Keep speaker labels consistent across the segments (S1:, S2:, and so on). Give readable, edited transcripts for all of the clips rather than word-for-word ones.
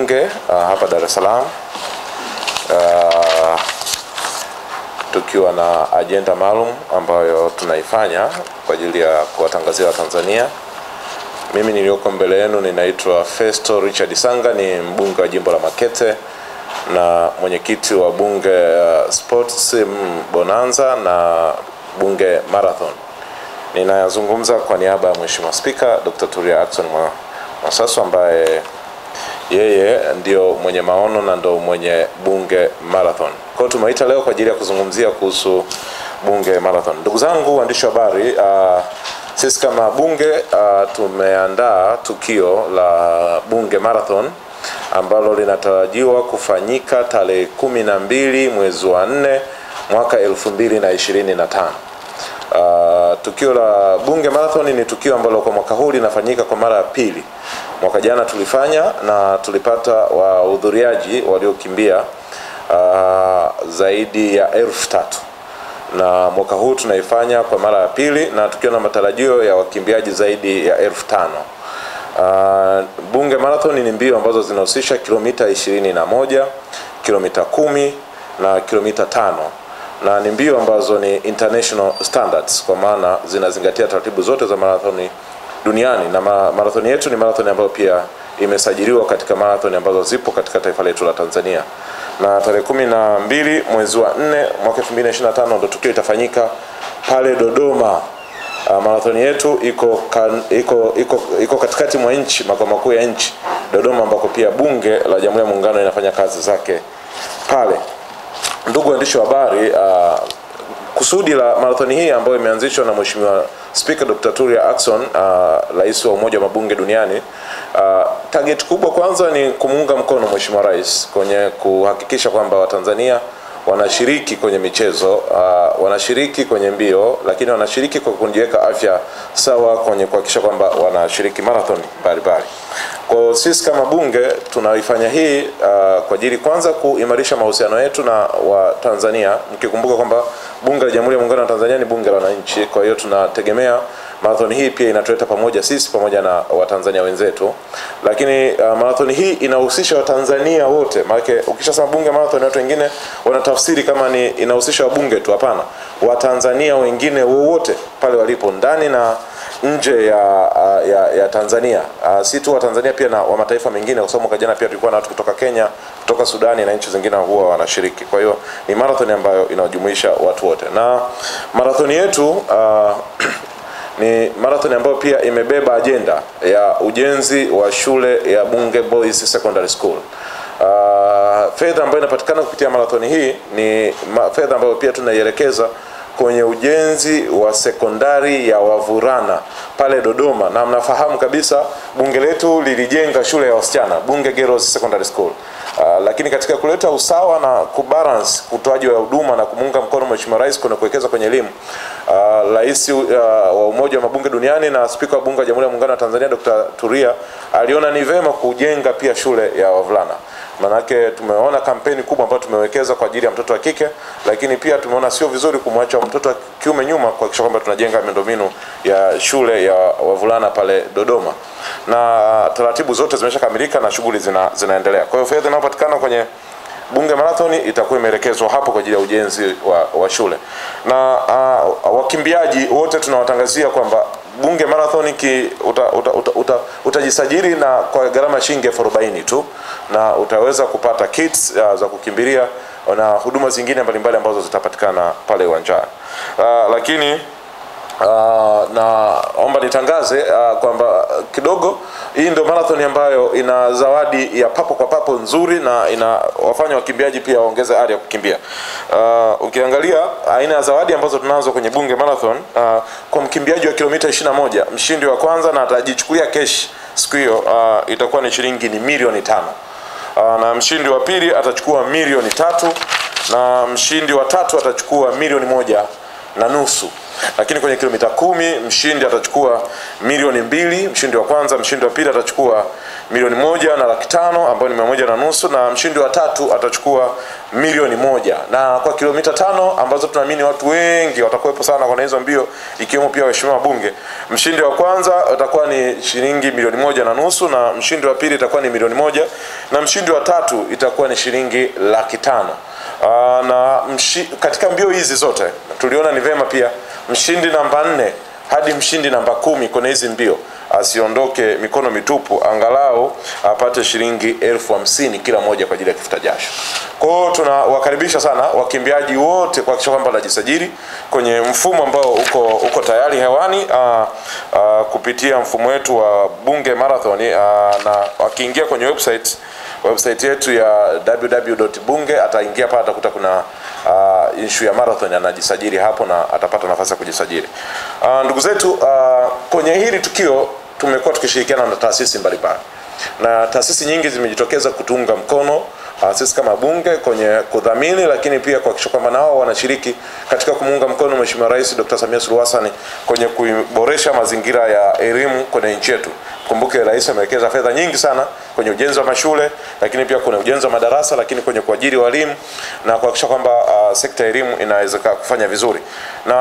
S1: Bunge hapa Dar es Salaam, tukiwa na agenda maalum ambayo tunaifanya kwa ajili ya kuwatangazia Watanzania. Mimi nilioko mbele yenu ninaitwa Festo Richard Sanga, ni mbunge wa jimbo la Makete na mwenyekiti wa bunge Sports Bonanza na bunge Marathon. Ninazungumza kwa niaba ya Mheshimiwa Spika Dr. Tulia Ackson Mwasasu, ambaye yeye ndio mwenye maono na ndio mwenye bunge Marathon. Kwa hiyo tumeita leo kwa ajili ya kuzungumzia kuhusu bunge Marathon. Ndugu zangu waandishi wa habari, sisi kama bunge tumeandaa tukio la bunge Marathon ambalo linatarajiwa kufanyika tarehe 12 mwezi wa 4 mwaka 2025. Tukio la bunge Marathon ni tukio ambalo kwa mwaka huu linafanyika kwa mara ya pili. Mwaka jana tulifanya na tulipata wahudhuriaji waliokimbia zaidi ya 3,000, na mwaka huu tunaifanya kwa mara ya pili na tukiwa na matarajio ya wakimbiaji zaidi ya 5,000. Bunge Marathon ni mbio ambazo zinahusisha kilomita 21, kilomita 10 na kilomita 5, na ni mbio ambazo ni international standards, kwa maana zinazingatia taratibu zote za marathoni duniani, na marathoni yetu ni marathoni ambayo pia imesajiliwa katika marathoni ambazo zipo katika taifa letu la Tanzania. Na tarehe 12 mwezi wa 4 mwaka 2025 ndio tukio itafanyika pale Dodoma. Marathoni yetu iko katikati mwa nchi, makao makuu ya nchi Dodoma, ambako pia bunge la Jamhuri ya Muungano inafanya kazi zake pale. Ndugu waandishi wa habari, kusudi la marathoni hii ambayo imeanzishwa na Mheshimiwa Spika Dr. Tulia Ackson, rais wa Umoja wa Mabunge Duniani, target kubwa kwanza ni kumuunga mkono Mheshimiwa Rais kwenye kuhakikisha kwamba Watanzania wanashiriki kwenye michezo, wanashiriki kwenye mbio, lakini wanashiriki kwa kujiweka afya sawa kwenye kuhakikisha kwamba wanashiriki marathon mbalimbali. Kwa sisi kama bunge tunaifanya hii kwa ajili kwanza kuimarisha mahusiano yetu na Watanzania, mkikumbuka kwamba bunge la Jamhuri ya Muungano wa Tanzania ni bunge la wananchi. Kwa hiyo tunategemea marathon hii pia inatuleta pamoja sisi pamoja na Watanzania wenzetu. Lakini marathon hii inahusisha Watanzania wote. Maana ukishasema bunge Marathon, watu wengine wanatafsiri kama ni inahusisha wabunge tu. Hapana, Watanzania wengine wote pale walipo ndani na nje ya Tanzania. Si tu wa Tanzania, pia na wa mataifa mengine, kwa sababu jana pia tulikuwa na watu kutoka Kenya, kutoka Sudani na nchi zingine huwa wanashiriki. Kwa hiyo ni marathon ambayo inajumuisha watu wote. Na marathon yetu ni marathon ambayo pia imebeba agenda ya ujenzi wa shule ya Bunge Boys Secondary School. Fedha ambayo inapatikana kupitia marathon hii ni fedha ambayo pia tunaielekeza kwenye ujenzi wa sekondari ya wavulana pale Dodoma. Na mnafahamu kabisa bunge letu lilijenga shule ya wasichana, Bunge Girls Secondary School. Lakini katika kuleta usawa na kubalance utoaji wa huduma na kumunga mkono Mheshimiwa Rais kuna kuwekeza kwenye elimu, Rais wa Umoja wa Mabunge Duniani na Spika wa Bunge la Jamhuri ya Muungano wa Tanzania Dr. Tulia aliona ni vema kujenga pia shule ya wavulana. Manake tumeona kampeni kubwa ambayo tumewekeza kwa ajili ya mtoto wa kike, lakini pia tumeona sio vizuri kumwacha mtoto wa kiume nyuma, kuhakikisha kwamba tunajenga miundombinu ya shule ya wavulana pale Dodoma. Na taratibu zote zimeshakamilika na shughuli zinaendelea. Kwa hiyo fedha inayopatikana kwenye bunge Marathon itakuwa imeelekezwa hapo kwa ajili ya ujenzi wa shule. Na wakimbiaji wote tunawatangazia kwamba bunge Marathon utajisajili na kwa gharama shilingi 40,000 tu, na utaweza kupata kits za kukimbilia na huduma zingine mbalimbali ambazo zitapatikana pale uwanjani. Lakini naomba nitangaze kwamba kidogo hii ndio marathon ambayo ina zawadi ya papo kwa papo nzuri, na inawafanya wakimbiaji pia waongeze ari ya kukimbia. Ukiangalia aina ya zawadi ambazo tunazo kwenye bunge Marathon, kwa mkimbiaji wa kilomita 21, mshindi wa kwanza na atajichukulia cash siku hiyo, itakuwa ni shilingi milioni 5. Na mshindi wa pili atachukua milioni 3, na mshindi wa tatu atachukua milioni 1.5. Lakini kwenye kilomita 10 mshindi atachukua milioni 2, mshindi wa kwanza. Mshindi wa pili atachukua milioni 1,500,000 ambayo ni 1.5, na mshindi wa tatu atachukua milioni 1. Na kwa kilomita 5 ambazo tunaamini watu wengi watakuwepo sana kwa hizo mbio, ikiwemo pia waheshimiwa wabunge, mshindi wa kwanza utakuwa ni shilingi milioni 1.5, na mshindi wa pili itakuwa ni milioni 1, na mshindi wa tatu itakuwa ni shilingi 500,000. Na katika mbio hizi zote tuliona ni vema pia mshindi namba 4 hadi mshindi namba 10 kwenye hizi mbio asiondoke mikono mitupu, angalau apate shilingi 50,000 kila moja kwa ajili ya kifuta jasho. Kwa hiyo tunawakaribisha sana wakimbiaji wote kuhakikisha kwamba wanajisajili kwenye mfumo ambao uko tayari hewani kupitia mfumo wetu wa Bunge Marathon, na wakiingia kwenye website yetu ya www.bunge, ataingia pale atakuta kuna issue ya marathon, anajisajili hapo na atapata nafasi ya kujisajili. Ndugu zetu, kwenye hili tukio tumekuwa tukishirikiana na taasisi mbalimbali, na taasisi nyingi zimejitokeza kutunga mkono sisi kama bunge kwenye kudhamini, lakini pia kuhakikisha kwamba nao wanashiriki katika kumuunga mkono Mheshimiwa Rais Dr. Samia Suluhu Hassan kwenye kuboresha mazingira ya elimu kwenye nchi yetu. Kumbuke Rais amewekeza fedha nyingi sana kwenye ujenzi wa mashule, lakini pia kwenye ujenzi wa madarasa, lakini kwenye kuajiri walimu na kuhakikisha kwamba sekta ya elimu inaweza kufanya vizuri. Na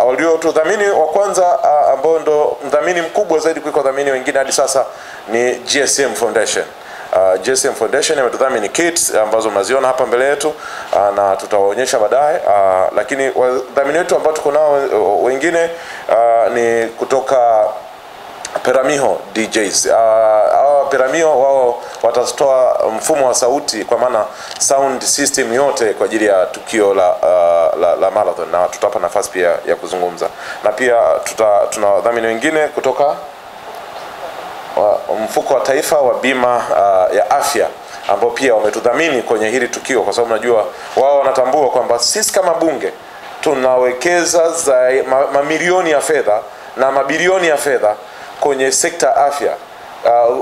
S1: waliotudhamini wa kwanza ambao ndo mdhamini mkubwa zaidi kuliko dhamini wengine hadi sasa ni GSM Foundation. GSM Foundation imetudhamini kits ambazo mnaziona hapa mbele yetu, na tutawaonyesha baadaye. Lakini wadhamini wetu ambao tuko nao wengine ni kutoka Peramiho DJs. Peramiho wao watatoa mfumo wa sauti, kwa maana sound system yote kwa ajili ya tukio la marathon, na tutapa nafasi pia ya kuzungumza. Na pia tuna wadhamini wengine kutoka mfuko wa taifa wa bima ya afya ambao pia wametudhamini kwenye hili tukio, kwa sababu najua wao wanatambua kwamba sisi kama bunge tunawekeza mamilioni ya fedha na mabilioni ya fedha kwenye sekta afya.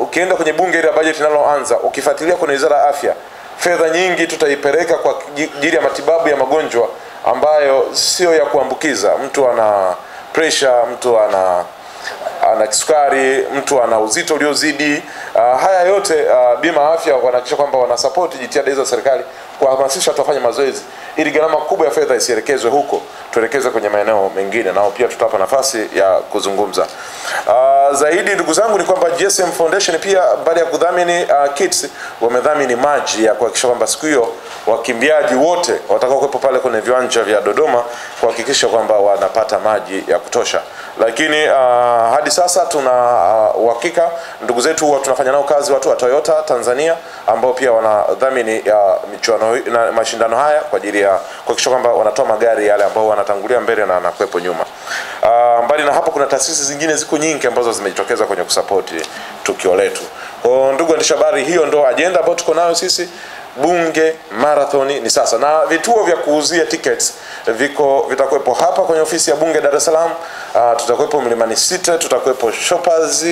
S1: Ukienda kwenye bunge ile budget linaloanza, ukifuatilia kwenye wizara ya afya, fedha nyingi tutaipeleka kwa ajili ya matibabu ya magonjwa ambayo sio ya kuambukiza. Mtu ana pressure, mtu ana kisukari, mtu ana uzito uliozidi. Haya yote bima afya wanahakikisha kwamba wanasupport jitihada hizo za serikali kuhamasisha watu wafanye mazoezi, ili gharama kubwa ya fedha isielekezwe huko, tuelekeze kwenye maeneo mengine. Nao pia tutapa nafasi ya kuzungumza zaidi. Ndugu zangu, ni kwamba GSM Foundation pia baada ya kudhamini kits, wamedhamini maji ya kuhakikisha kwamba siku hiyo wakimbiaji wote watakao kuwepo pale kwenye viwanja vya Dodoma kuhakikisha kwamba wanapata maji ya kutosha. Lakini hadi sasa tuna uhakika ndugu zetu huwa tunafanya nao kazi, watu wa Toyota Tanzania ambao pia wanadhamini michuano na mashindano haya kwa ajili ya kuhakikisha kwamba wanatoa magari yale ambao wanatangulia mbele na wanakuepo nyuma. Mbali na hapo, kuna taasisi zingine ziko nyingi ambazo zimejitokeza kwenye kusupport tukio letu. Kwa ndugu waandishi habari, hiyo ndo agenda ambayo tuko nayo sisi Bunge Marathon ni sasa, na vituo vya kuuzia tickets vitakuwepo hapa kwenye ofisi ya Bunge Dar es Salaam. Tutakuwepo Mlimani City, tutakuwepo Shoppers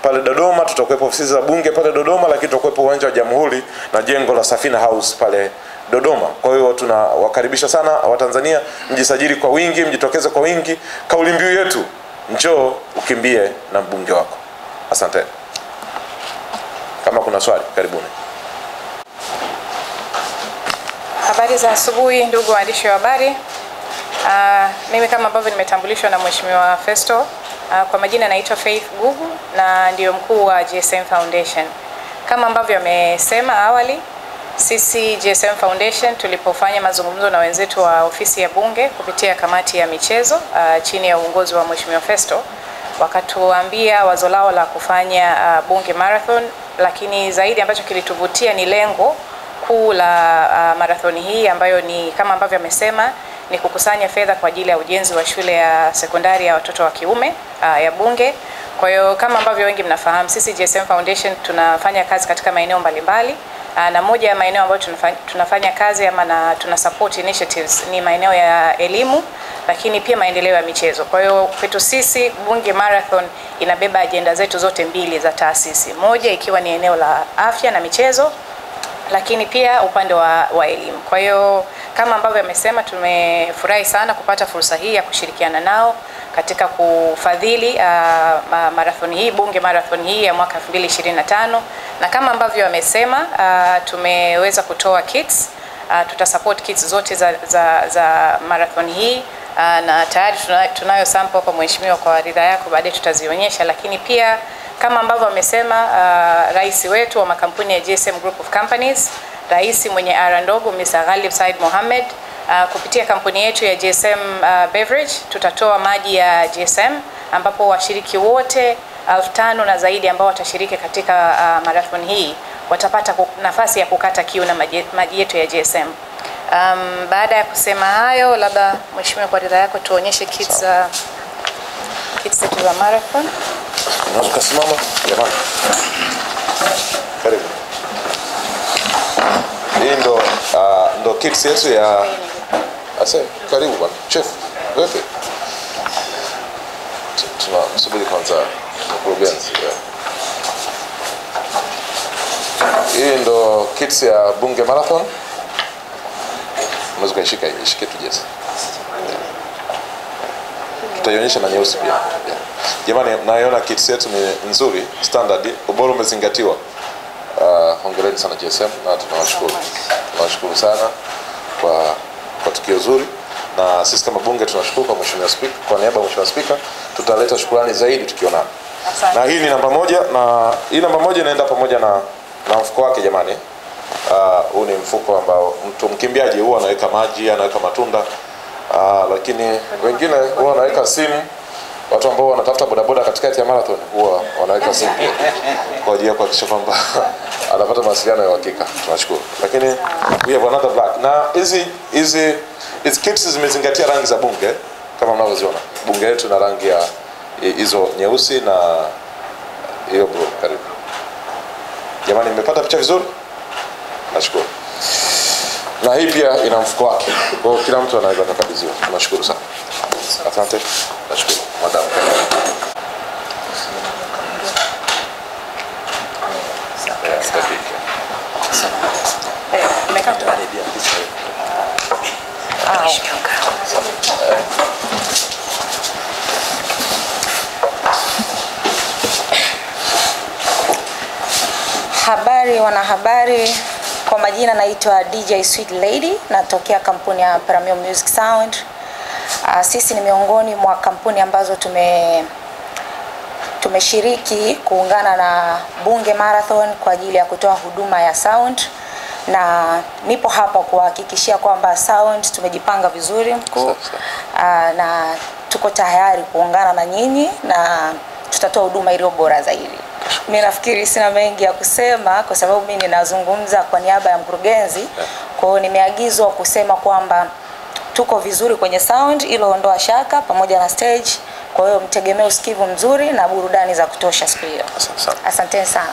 S1: pale Dodoma, tutakuwepo ofisi za Bunge pale Dodoma, lakini tutakuwepo uwanja wa Jamhuri na jengo la Safina House pale Dodoma. Kwa hiyo tunawakaribisha sana Watanzania, mjisajili kwa wingi, mjitokeze kwa wingi. Kauli mbiu yetu, njoo ukimbie na mbunge wako. Asante. Kama kuna swali, karibuni.
S2: Habari za asubuhi ndugu waandishi wa habari. Mimi kama ambavyo nimetambulishwa na Mheshimiwa Festo, kwa majina naitwa Faith Gugu na ndio mkuu wa GSM Foundation. Kama ambavyo amesema awali, sisi GSM Foundation tulipofanya mazungumzo na wenzetu wa ofisi ya Bunge kupitia kamati ya michezo chini ya uongozi wa Mheshimiwa Festo, wakatuambia wazo lao la kufanya Bunge Marathon, lakini zaidi ambacho kilituvutia ni lengo kuu la marathoni hii ambayo ni kama ambavyo amesema ni kukusanya fedha kwa ajili ya ujenzi wa shule ya sekondari ya watoto wa kiume ya Bunge. Kwa hiyo kama ambavyo wengi mnafahamu, sisi GSM Foundation tunafanya kazi katika maeneo mbalimbali, na moja ya maeneo ambayo tunafanya kazi ama tuna support initiatives ni maeneo ya elimu, lakini pia maendeleo ya michezo. Kwa hiyo kwetu sisi Bunge Marathon inabeba ajenda zetu zote mbili za taasisi, moja ikiwa ni eneo la afya na michezo, lakini pia upande wa elimu. Kwa hiyo kama ambavyo amesema, tumefurahi sana kupata fursa hii ya kushirikiana nao katika kufadhili marathon hii, Bunge Marathon hii ya mwaka 2025, na kama ambavyo amesema tumeweza kutoa kits. Tutasupport kits zote za marathon hii, na tayari tunayo sample kwa mheshimiwa, kwa ridha yako baadaye tutazionyesha. Lakini pia kama ambavyo amesema rais wetu wa makampuni ya GSM Group of Companies, rais mwenye ara ndogo Mr. Ghalib Said Mohamed, kupitia kampuni yetu ya GSM Beverage tutatoa maji ya GSM, ambapo washiriki wote 5,000 na zaidi ambao watashiriki katika marathon hii watapata nafasi ya kukata kiu na maji yetu ya GSM. Baada ya kusema hayo, labda mheshimiwa, kwa ridha yako tuonyeshe kits zetu za marathon.
S1: Unaweza kusimama jamani. Karibu. Hii ndo kits yetu ya karibu bwana. Chef, vipi? Tunasubiri kwanza mkurugenzi. Hii ndo kits ya Bunge Marathon. Unaweza kushika hii, shike tu Jesse. Tutaionyesha na nyeusi pia. Jamani, naona kits yetu ni nzuri, standard, ubora umezingatiwa. Hongereni sana GSM, na tunawashukuru sana kwa tukio zuri, na sisi kama bunge tunashukuru kwa mheshimiwa Spika. Kwa niaba ya mheshimiwa Spika tutaleta shukrani zaidi tukionana. Na hii ni namba 1, na hii namba 1 inaenda pamoja na mfuko wake jamani. Huu ni mfuko ambao mtu mkimbiaji huwa anaweka maji, anaweka matunda, lakini wengine huwa anaweka simu. Watu ambao wanatafuta bodaboda katikati ya marathon huwa wanaweka simu kwa ajili ya kuhakikisha kwamba anapata mawasiliano ya uhakika. Tunashukuru. Lakini we have another black. Na hizi kits zimezingatia rangi za bunge kama mnavyoziona. Bunge yetu na rangi ya hizo nyeusi na hiyo blue. Karibu. Jamani, mmepata picha vizuri? Nashukuru. Na hii pia ina mfuko wake. Kwa hiyo kila mtu anaweza kukabidhiwa. Tunashukuru sana. Asante. Nashukuru. Madam.
S3: Habari wanahabari, kwa majina naitwa DJ Sweet Lady, natokea kampuni ya Premium Music Sound. Sisi ni miongoni mwa kampuni ambazo tumeshiriki kuungana na Bunge Marathon kwa ajili ya kutoa huduma ya sound, na nipo hapa kuhakikishia kwamba sound tumejipanga vizuri mkuu, na tuko tayari kuungana na nyinyi na tutatoa huduma iliyo bora zaidi. Mimi nafikiri sina mengi ya kusema kwa sababu mimi ninazungumza kwa niaba ya mkurugenzi. Kwa hiyo nimeagizwa kusema kwamba tuko vizuri kwenye sound, ilo ondoa shaka, pamoja na stage. Kwa hiyo mtegemee usikivu mzuri na burudani za kutosha siku hiyo. Asante sana.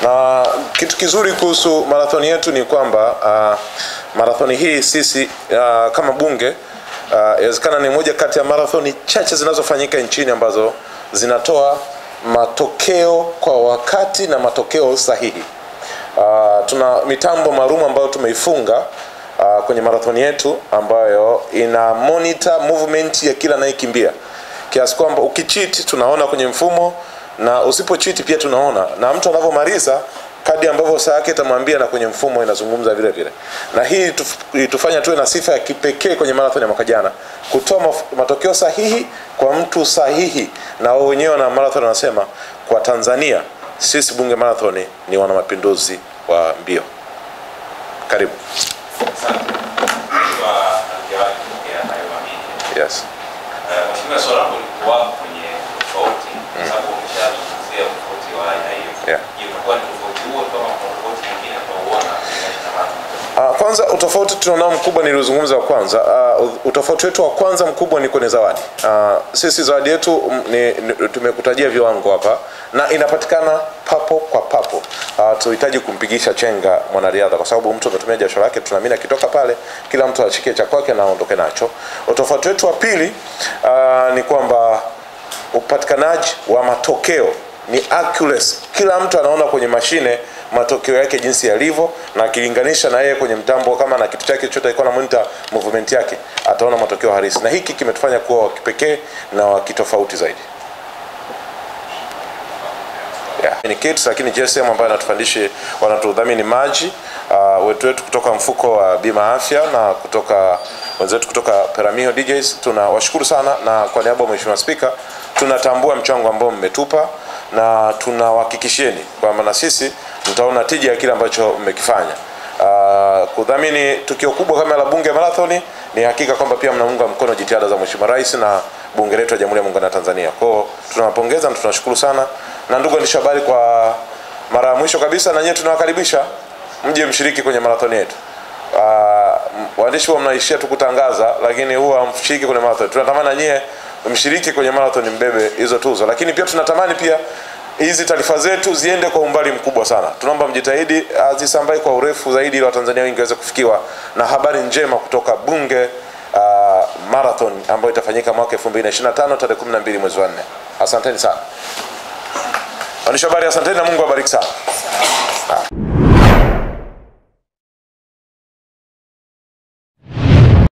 S1: Na kitu kizuri kuhusu marathoni yetu ni kwamba marathoni hii sisi kama bunge inawezekana ni moja kati ya marathoni chache zinazofanyika nchini ambazo zinatoa matokeo kwa wakati na matokeo sahihi. Tuna mitambo maalum ambayo tumeifunga kwenye marathoni yetu ambayo ina monitor movement ya kila anayekimbia, kiasi kwamba ukicheat tunaona kwenye mfumo, na usipocheat pia tunaona, na mtu anavyomaliza kadi ambavyo saa yake itamwambia na kwenye mfumo inazungumza vile vile. Na hii tufanya tuwe na sifa ya kipekee kwenye marathon ya mwaka jana, kutoa matokeo sahihi kwa mtu sahihi, na wao wenyewe na marathon wanasema kwa Tanzania sisi Bunge Marathon ni wana mapinduzi wa mbio. Karibu. Yes.
S4: Mheshimiwa, swali langu lilikuwa kwenye tofauti, sababu umeshazungumzia tofauti wa aina hiyo. Ilikuwa ni tofauti huo kama tofauti nyingine tunaoona na marathon?
S1: Kwanza utofauti tunao mkubwa nilizungumza wa kwanza. Utofauti wetu wa kwanza mkubwa ni kwenye zawadi. Sisi zawadi yetu tumekutajia viwango hapa na inapatikana papo kwa papo. Tuhitaji kumpigisha chenga mwanariadha kwa sababu mtu ametumia jasho lake, tunaamini akitoka pale kila mtu ashike cha kwake na aondoke nacho. Utofauti wetu wa pili ni kwamba upatikanaji wa matokeo ni accuracy. Kila mtu anaona kwenye mashine matokeo yake jinsi yalivyo, na akilinganisha na yeye kwenye mtambo, kama na kitu chake chote alikuwa na monitor movement yake, ataona matokeo halisi, na hiki kimetufanya kuwa wa kipekee na wa kitofauti zaidi. Ni kitu, lakini GSM ambayo anatufundisha, wanatudhamini maji wetu kutoka mfuko wa bima afya na kutoka wenzetu kutoka Peramiho DJs, tunawashukuru sana, na kwa niaba ya Mheshimiwa Spika tunatambua mchango ambao mmetupa, na tunawahakikishieni kwamba na sisi mtaona tija ya kile ambacho mmekifanya. Kudhamini tukio kubwa kama la Bunge Marathon, ni hakika kwamba pia mnaunga mkono jitihada za Mheshimiwa Rais na bunge letu la Jamhuri ya Muungano wa Tanzania. Kwa hiyo tunawapongeza na tunashukuru sana. Na ndugu waandishi habari, kwa mara ya mwisho kabisa, na nyinyi tunawakaribisha mje mshiriki kwenye marathon yetu. Waandishi mnaishia tu kutangaza, lakini huwa mshiriki kwenye marathon. Tunatamani na nyinyi mshiriki kwenye marathon, mbebe hizo tuzo, lakini pia tunatamani pia hizi taarifa zetu ziende kwa umbali mkubwa sana. Tunaomba mjitahidi zisambae kwa urefu zaidi, ili Watanzania wengi waweze kufikiwa na habari njema kutoka Bunge Marathon ambayo itafanyika mwaka 2025 tarehe 12 mwezi wa 4. Asanteni sana. Waandishi habari, asanteni na Mungu awabariki sana.